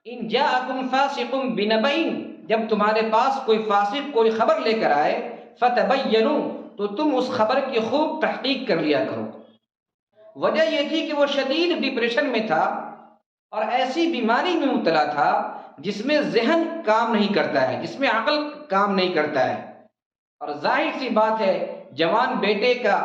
ان جاءکم فاسق بنبئ، جب تمہارے پاس کوئی فاسق کوئی خبر لے کر آئے، فتبینوا، تو تم اس خبر کی خوب تحقیق کر لیا کرو۔ وجہ یہ تھی کہ وہ شدید ڈپریشن میں تھا اور ایسی بیماری میں مبتلا تھا جس میں ذہن کام نہیں کرتا ہے، جس میں عقل کام نہیں کرتا ہے، اور ظاہر سی بات ہے جوان بیٹے کا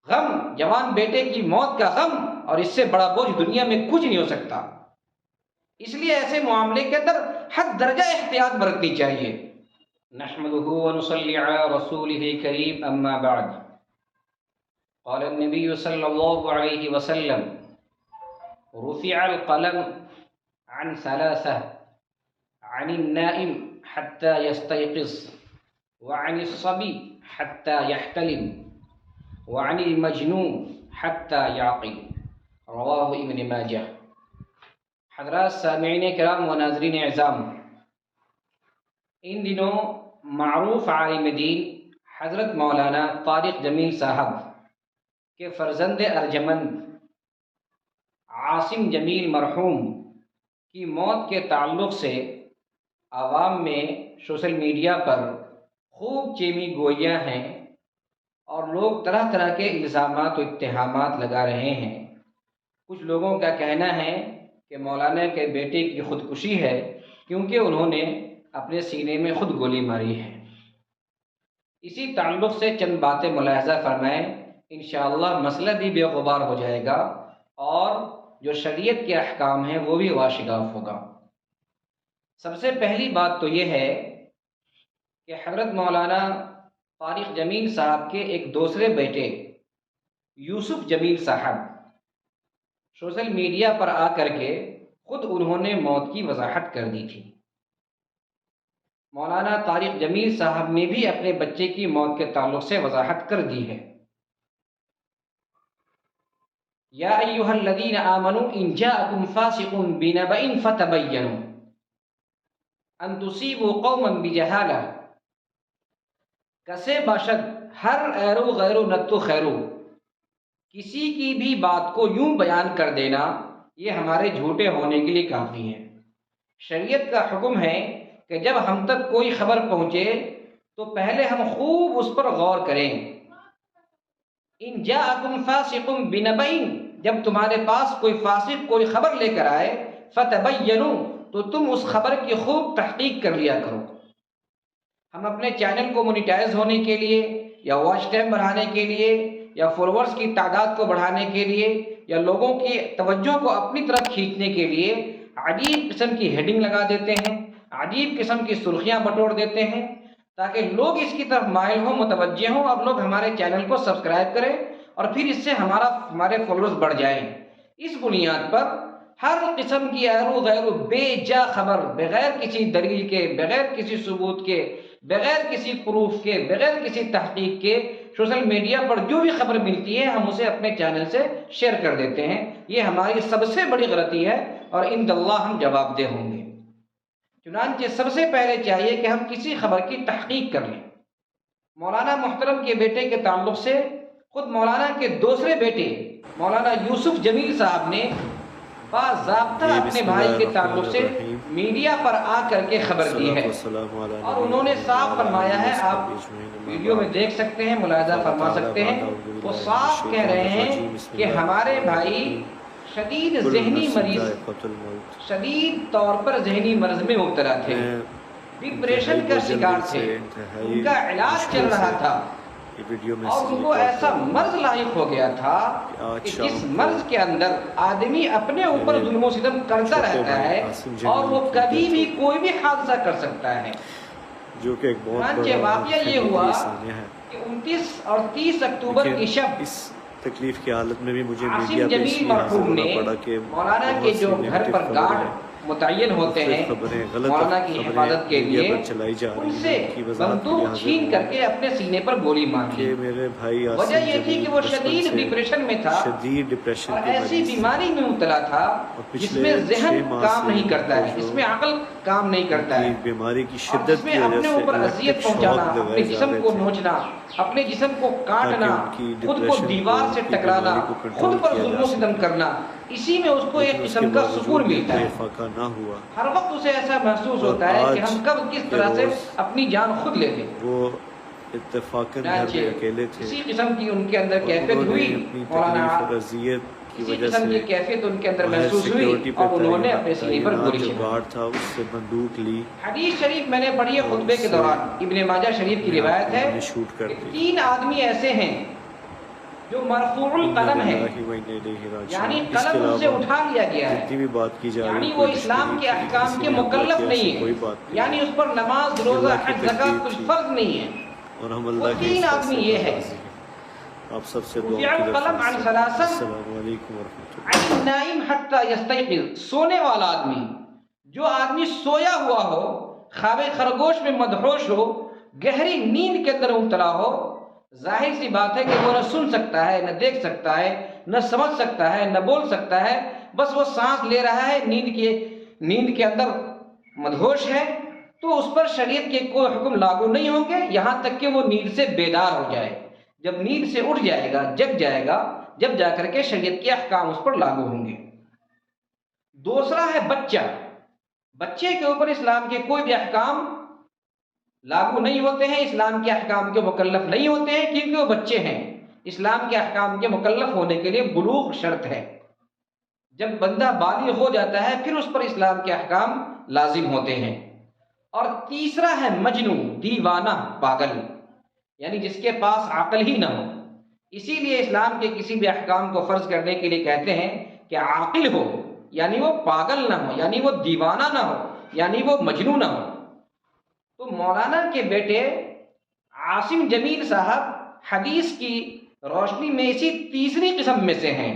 غم، جوان بیٹے کی موت کا غم، اور اس سے بڑا بوجھ دنیا میں کچھ نہیں ہو سکتا۔ اس لیے ایسے معاملے کے اندر حد درجہ احتیاط برتنی چاہیے۔ نحمده ونصلي على رسوله الكريم، اما بعد، قال النبي صلى الله عليه وسلم: رفع القلم عن ثلاثة، عن النائم حتى يستيقظ، وعن الصبي حتى يحتلم، وعن المجنون حتى يعقل۔ رواہ ابن ماجہ۔ حضرات سامعین کرام و ناظرین اعظام، ان دنوں معروف عالم دین حضرت مولانا طارق جمیل صاحب کے فرزند ارجمند عاصم جمیل مرحوم کی موت کے تعلق سے عوام میں سوشل میڈیا پر خوب چیمی گوئیاں ہیں اور لوگ طرح طرح کے الزامات و اتہامات لگا رہے ہیں۔ کچھ لوگوں کا کہنا ہے کہ مولانا کے بیٹے کی خودکشی ہے کیونکہ انہوں نے اپنے سینے میں خود گولی ماری ہے۔ اسی تعلق سے چند باتیں ملاحظہ فرمائیں، انشاءاللہ مسئلہ بھی بے غبار ہو جائے گا اور جو شریعت کے احکام ہیں وہ بھی واشگاف ہوگا۔ سب سے پہلی بات تو یہ ہے کہ حضرت مولانا طارق جمیل صاحب کے ایک دوسرے بیٹے یوسف جمیل صاحب سوشل میڈیا پر آ کر کے خود انہوں نے موت کی وضاحت کر دی تھی۔ مولانا طارق جمیل صاحب نے بھی اپنے بچے کی موت کے تعلق سے وضاحت کر دی ہے۔ یا ایھا الذین آمنوا ان جاءکم فاسق بنبأ فتبینوا ان تصیبوا قوما بجہالہ، کسے باشد ہر ایرو غیرو نتو خیرو، کسی کی بھی بات کو یوں بیان کر دینا یہ ہمارے جھوٹے ہونے کے لیے کافی ہے۔ شریعت کا حکم ہے کہ جب ہم تک کوئی خبر پہنچے تو پہلے ہم خوب اس پر غور کریں۔ ان جاءکم فاسق بنبأ، جب تمہارے پاس کوئی فاسق کوئی خبر لے کر آئے، فتبینوا، تو تم اس خبر کی خوب تحقیق کر لیا کرو۔ ہم اپنے چینل کو مونیٹائز ہونے کے لیے یا واچ ٹائم بڑھانے کے لیے یا فالوورز کی تعداد کو بڑھانے کے لیے یا لوگوں کی توجہ کو اپنی طرف کھینچنے کے لیے عجیب قسم کی ہیڈنگ لگا دیتے ہیں، عجیب قسم کی سرخیاں بٹور دیتے ہیں تاکہ لوگ اس کی طرف مائل ہوں، متوجہ ہوں اور لوگ ہمارے چینل کو سبسکرائب کریں اور پھر اس سے ہمارے فالوورز بڑھ جائیں۔ اس بنیاد پر ہر قسم کی ایرو غیرو بے جا خبر، بغیر کسی دلیل کے، بغیر کسی ثبوت کے، بغیر کسی پروف کے، بغیر کسی تحقیق کے سوشل میڈیا پر جو بھی خبر ملتی ہے ہم اسے اپنے چینل سے شیئر کر دیتے ہیں۔ یہ ہماری سب سے بڑی غلطی ہے اور عند اللہ ہم جواب دہ ہوں گے۔ چنانچہ سب سے پہلے چاہیے کہ ہم کسی خبر کی تحقیق کر لیں۔ مولانا محترم کے بیٹے کے تعلق سے خود مولانا کے دوسرے بیٹے مولانا یوسف جمیل صاحب نے باضابطہ اپنے بھائی کے تعلق سے میڈیا پر آ کر کے خبر دی ہے اور انہوں نے صاف فرمایا ہے، آپ ویڈیو میں دیکھ سکتے ہیں، ملاحظہ فرما سکتے ہیں، وہ صاف کہہ رہے ہیں کہ ہمارے بھائی شدید ذہنی مریض، شدید طور پر ذہنی مرض میں مبتلا تھے، ڈپریشن کا شکار تھے، ان کا علاج چل رہا تھا اور ان کو ایسا مرض لاحق ہو گیا تھا کہ جس مرض کے اندر آدمی اپنے اوپر ظلم و ستم کرتا رہتا ہے اور وہ کبھی بھی کوئی بھی حادثہ کر سکتا ہے۔ جو کہ ایک بہت بڑا واقعہ یہ ہوا کہ 29 اور 30 اکتوبر کی شب اس تکلیف کی حالت میں بھی مجھے عاصم جمیل مرحوم نے مولانا کے جو گھر پر گارڈ متعین ہوتے ہیں مولانا کی حفاظت کے لیے، ان سے بندوق چھین کر کے اپنے سینے پر گولی ماری۔ وجہ یہ تھی کہ وہ شدید ڈپریشن میں تھا اور ایسی بیماری میں مبتلا تھا جس میں ذہن کام نہیں کرتا ہے، جس میں عقل کام نہیں کرتا ہے، بیماری کی اور شدت جس میں اپنے اوپر اذیت پہنچانا، اپنے جسم کو نوچنا، اپنے جسم کو کاٹنا، خود کو دیوار سے ٹکرانا، خود پر ظلم و ستم کرنا، اسی میں اس کو ایک لیکن اس کے قسم کا باوجود سکون بھی ملتا کوئی ہے. فاقہ نہ ہوا. ہر وقت اسے ایسا محسوس اور ہوتا ہے کہ آج ہم کب کس کے طرح سے روز اپنی جان خود لے لیں. وہ اتفاقاً گھر چنانچہ میں اکیلے تھے اسی قسم کی ان کے اندر اور کیفیت انہوں ہوئی. نے اپنی مولانا تکلیف اور اذیت کی اسی وجہ قسم کی سے کیفیت ان کے اندر باہر محسوس ہوئی سیکیورٹی پہ اور انہوں نے اپنے سینے پر تعینات گولی جو چلائی. گارڈ تھا اس سے بندوق لی حدیث شریف میں نے پڑھی ہے اور خطبے اس کے سے دوران، ابن ماجہ شریف کی اپنے آپ روایت کو ہے انہوں نے شوٹ کر کہ دیا. 3 آدمی ایسے ہیں جو مرفوع انا القلم ہیں، للہ و انا الیہ یعنی راجعون. اس کے قلم ان سے علاوہ اٹھا لیا گیا ہے، جتنی بھی بات کی جا رہی یعنی ہے وہ کوئی اسلام دشمنی کے کی احکام کسی کے نے حملہ مکلف کیا ایسی نہیں کوئی ہے، بات نہیں یعنی اس پر نماز یہ روزہ اللہ کی حج زکوٰۃ تقدیر کچھ تھی فرض نہیں ہے. اور ہم وہ اللہ کے 3 اس آدمی فیصلے یہ پر ہے: راضی ہیں. آپ سب سے دعا رفع کی القلم عن درخواست ہے. ثلاث، السلام علیکم ورحمۃ اللہ. عن النائم حتی یستیقظ، سونے والا آدمی، جو آدمی سویا ہوا ہو، خواب خرگوش میں مدہوش ہو، گہری نیند کے اندر مبتلا ہو، ظاہر سی بات ہے کہ وہ نہ سن سکتا ہے، نہ دیکھ سکتا ہے، نہ سمجھ سکتا ہے، نہ بول سکتا ہے، بس وہ سانس لے رہا ہے، نیند کے اندر مدہوش ہے. تو اس پر شریعت کے کوئی حکم لاگو نہیں ہوں گے یہاں تک کہ وہ نیند سے بیدار ہو جائے. جب نیند سے اٹھ جائے گا، جگ جائے گا، جب جا کر کے شریعت کے احکام اس پر لاگو ہوں گے. دوسرا ہے بچہ. بچے کے اوپر اسلام کے کوئی بھی احکام لاگو نہیں ہوتے ہیں، اسلام کے احکام کے مکلف نہیں ہوتے ہیں، کیونکہ وہ بچے ہیں. اسلام کے احکام کے مکلف ہونے کے لیے بلوغ شرط ہے. جب بندہ بالغ ہو جاتا ہے پھر اس پر اسلام کے احکام لازم ہوتے ہیں. اور تیسرا ہے مجنون، دیوانہ، پاگل، یعنی جس کے پاس عقل ہی نہ ہو. اسی لیے اسلام کے کسی بھی احکام کو فرض کرنے کے لیے کہتے ہیں کہ عاقل ہو، یعنی وہ پاگل نہ ہو، یعنی وہ دیوانہ نہ ہو، یعنی وہ مجنون نہ ہو. تو مولانا کے بیٹے عاصم جمیل صاحب حدیث کی روشنی میں اسی تیسری قسم میں سے ہیں،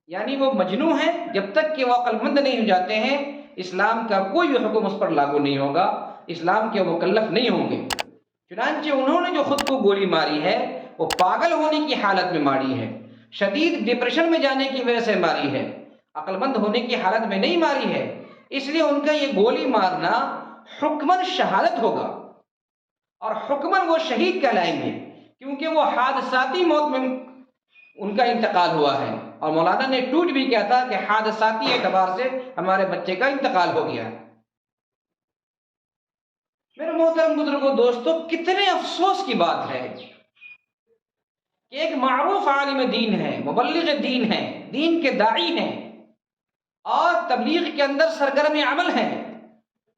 یعنی وہ مجنون ہیں. جب تک کہ وہ عقل مند نہیں ہو جاتے ہیں اسلام کا کوئی بھی حکم اس پر لاگو نہیں ہوگا، اسلام کے مکلف نہیں ہوں گے. چنانچہ انہوں نے جو خود کو گولی ماری ہے وہ پاگل ہونے کی حالت میں ماری ہے، شدید ڈپریشن میں جانے کی وجہ سے ماری ہے، عقل مند ہونے کی حالت میں نہیں ماری ہے. اس لیے ان کا یہ گولی مارنا حکماً شہادت ہوگا، اور حکماً وہ شہید کہلائیں گے، کیونکہ وہ حادثاتی موت میں ان کا انتقال ہوا ہے. اور مولانا نے ٹویٹ بھی کیا تھا کہ حادثاتی اعتبار سے ہمارے بچے کا انتقال ہو گیا. میرے محترم بزرگوں، دوستو، کتنے افسوس کی بات ہے کہ ایک معروف عالم دین ہے، مبلغ دین ہے، دین کے داعی ہیں اور تبلیغ کے اندر سرگرم عمل ہیں.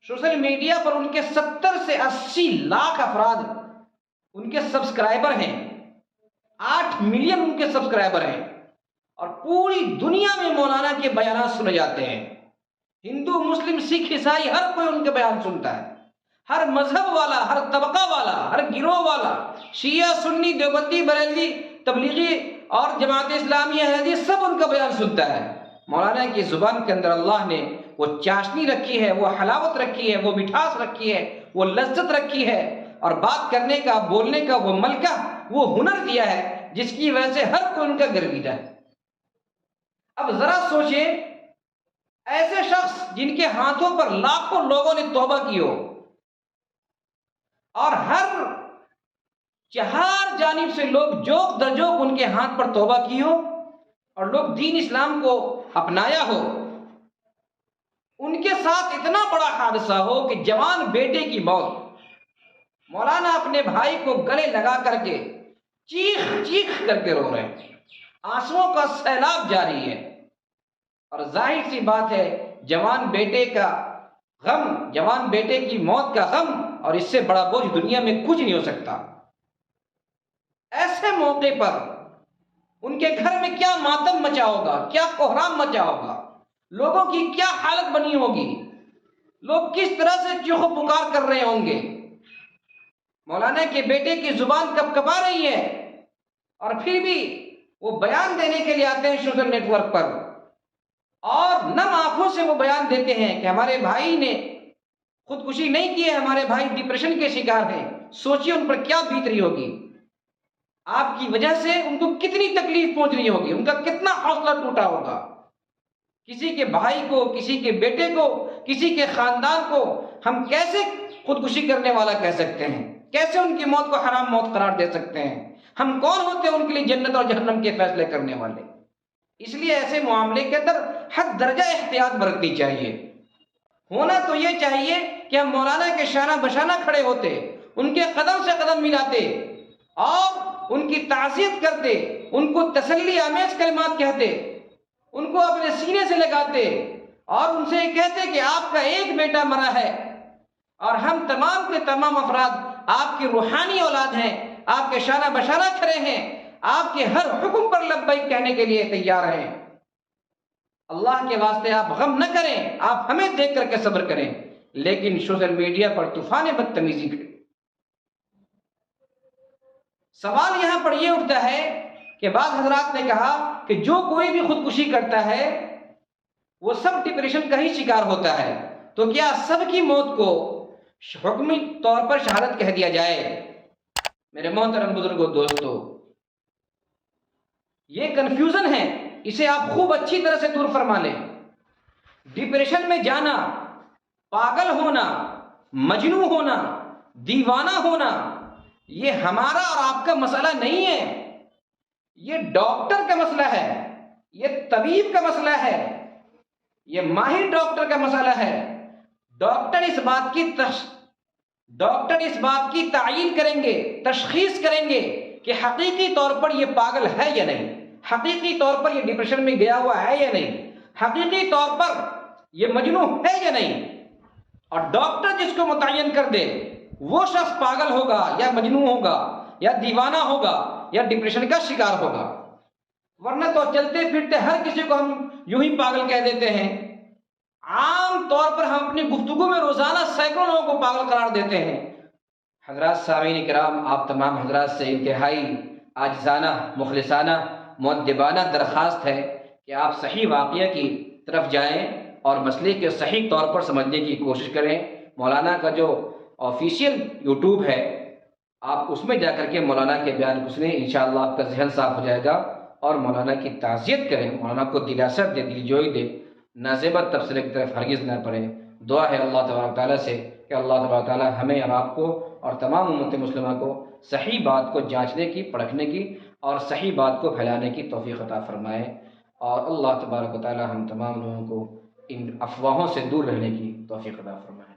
سوشل میڈیا پر ان کے 70 سے 80 لاکھ افراد ان کے سبسکرائبر ہیں، 8 ملین ان کے سبسکرائبر ہیں، اور پوری دنیا میں مولانا کے بیانات سنے جاتے ہیں. ہندو، مسلم، سکھ، عیسائی، ہر کوئی ان کے بیان سنتا ہے. ہر مذہب والا، ہر طبقہ والا، ہر گروہ والا، شیعہ، سنی، دیوبندی، بریلوی، تبلیغی اور جماعت اسلامی احمدی، سب ان کا بیان سنتا ہے. مولانا کی زبان کے اندر اللہ نے وہ چاشنی رکھی ہے، وہ حلاوت رکھی ہے، وہ مٹھاس رکھی ہے، وہ لذت رکھی ہے، اور بات کرنے کا، بولنے کا وہ ملکہ، وہ ہنر دیا ہے جس کی وجہ سے ہر کوئی ان کا گرویدہ ہے. اب ذرا سوچیں، ایسے شخص جن کے ہاتھوں پر لاکھوں لوگوں نے توبہ کی ہو اور ہر چہار جانب سے لوگ جوک درجوک ان کے ہاتھ پر توبہ کی ہو اور لوگ دین اسلام کو اپنایا ہو، ان کے ساتھ اتنا بڑا حادثہ ہو کہ جوان بیٹے کی موت، مولانا اپنے بھائی کو گلے لگا کر کے چیخ چیخ کر کے رو رہے ہیں، آنسوؤں کا سیلاب جاری ہے. اور ظاہر سی بات ہے جوان بیٹے کا غم، جوان بیٹے کی موت کا غم، اور اس سے بڑا بوجھ دنیا میں کچھ نہیں ہو سکتا. ایسے موقع پر ان کے گھر میں کیا ماتم مچا ہوگا، کیا کوہرام مچا ہوگا، لوگوں کی کیا حالت بنی ہوگی، لوگ کس طرح سے چیخو پکار کر رہے ہوں گے. مولانا کے بیٹے کی زبان کب کبا رہی ہے، اور پھر بھی وہ بیان دینے کے لیے آتے ہیں سوشل نیٹ ورک پر، اور نم آنکھوں سے وہ بیان دیتے ہیں کہ ہمارے بھائی نے خودکشی نہیں کی ہے، ہمارے بھائی ڈپریشن کے شکار ہیں. سوچیے ان پر کیا بیت رہی ہوگی، آپ کی وجہ سے ان کو کتنی تکلیف پہنچ رہی ہوگی، ان کا کتنا حوصلہ ٹوٹا ہوگا. کسی کے بھائی کو، کسی کے بیٹے کو، کسی کے خاندان کو ہم کیسے خودکشی کرنے والا کہہ سکتے ہیں؟ کیسے ان کی موت کو حرام موت قرار دے سکتے ہیں؟ ہم کون ہوتے ہیں ان کے لیے جنت اور جہنم کے فیصلے کرنے والے؟ اس لیے ایسے معاملے کے اندر حد درجہ احتیاط برتنی چاہیے۔ ہونا تو یہ چاہیے کہ ہم مولانا کے شانہ بشانہ کھڑے ہوتے، ان کے قدم سے قدم ملاتے اور ان کی تعزیت کرتے، ان کو تسلی آمیز کلمات کہتے، ان کو اپنے سینے سے لگاتے اور ان سے یہ کہتے کہ آپ کا ایک بیٹا مرا ہے اور ہم تمام کے تمام افراد آپ کی روحانی اولاد ہیں، آپ کے شانہ بشانہ کھڑے ہیں، آپ کے ہر حکم پر لبیک کہنے کے لیے تیار ہیں۔ اللہ کے واسطے آپ غم نہ کریں، آپ ہمیں دیکھ کر کے صبر کریں، لیکن سوشل میڈیا پر طوفان بدتمیزی کریں۔ سوال یہاں پر یہ اٹھتا ہے کہ بعض حضرات نے کہا کہ جو کوئی بھی خودکشی کرتا ہے وہ سب ڈپریشن کا ہی شکار ہوتا ہے، تو کیا سب کی موت کو حکمی طور پر شہادت کہہ دیا جائے؟ میرے محترم بزرگوں، دوستو، یہ کنفیوژن ہے، اسے آپ خوب اچھی طرح سے دور فرما لیں۔ ڈپریشن میں جانا، پاگل ہونا، مجنون ہونا، دیوانہ ہونا، یہ ہمارا اور آپ کا مسئلہ نہیں ہے، یہ ڈاکٹر کا مسئلہ ہے، یہ طبیب کا مسئلہ ہے، یہ ماہر ڈاکٹر کا مسئلہ ہے۔ ڈاکٹر اس بات کی تعیین کریں گے، تشخیص کریں گے کہ حقیقی طور پر یہ پاگل ہے یا نہیں، حقیقی طور پر یہ ڈپریشن میں گیا ہوا ہے یا نہیں، حقیقی طور پر یہ مجنون ہے یا نہیں۔ اور ڈاکٹر جس کو متعین کر دے وہ شخص پاگل ہوگا یا مجنون ہوگا یا دیوانہ ہوگا یا ڈپریشن کا شکار ہوگا، ورنہ تو چلتے پھرتے ہر کسی کو ہم یوں ہی پاگل کہہ دیتے ہیں۔ عام طور پر ہم اپنی گفتگو میں روزانہ سینکڑوں لوگوں کو پاگل قرار دیتے ہیں۔ حضرات سامعین کرام، آپ تمام حضرات سے انتہائی عاجزانہ، مخلصانہ، مؤدبانہ درخواست ہے کہ آپ صحیح واقعہ کی طرف جائیں اور مسئلے کے صحیح طور پر سمجھنے کی کوشش کریں۔ مولانا کا جو آفیشیل یوٹیوب ہے، آپ اس میں جا کر کے مولانا کے بیان کو سنیں، انشاءاللہ آپ کا ذہن صاف ہو جائے گا، اور مولانا کی تعزیت کریں، مولانا کو دلاست دے، دل جوئی دے، نازیبت تبصرے کی طرف ہرگز نہ پڑیں۔ دعا ہے اللہ تبارک تعالیٰ سے کہ اللہ تبارک تعالیٰ ہمیں اور آپ کو اور تمام امت مسلمہ کو صحیح بات کو جانچنے کی، پرکھنے کی اور صحیح بات کو پھیلانے کی توفیق عطا فرمائے، اور اللہ تبارک تعالیٰ ہم تمام لوگوں کو ان افواہوں سے دور رہنے کی توفیق عطا فرمائے۔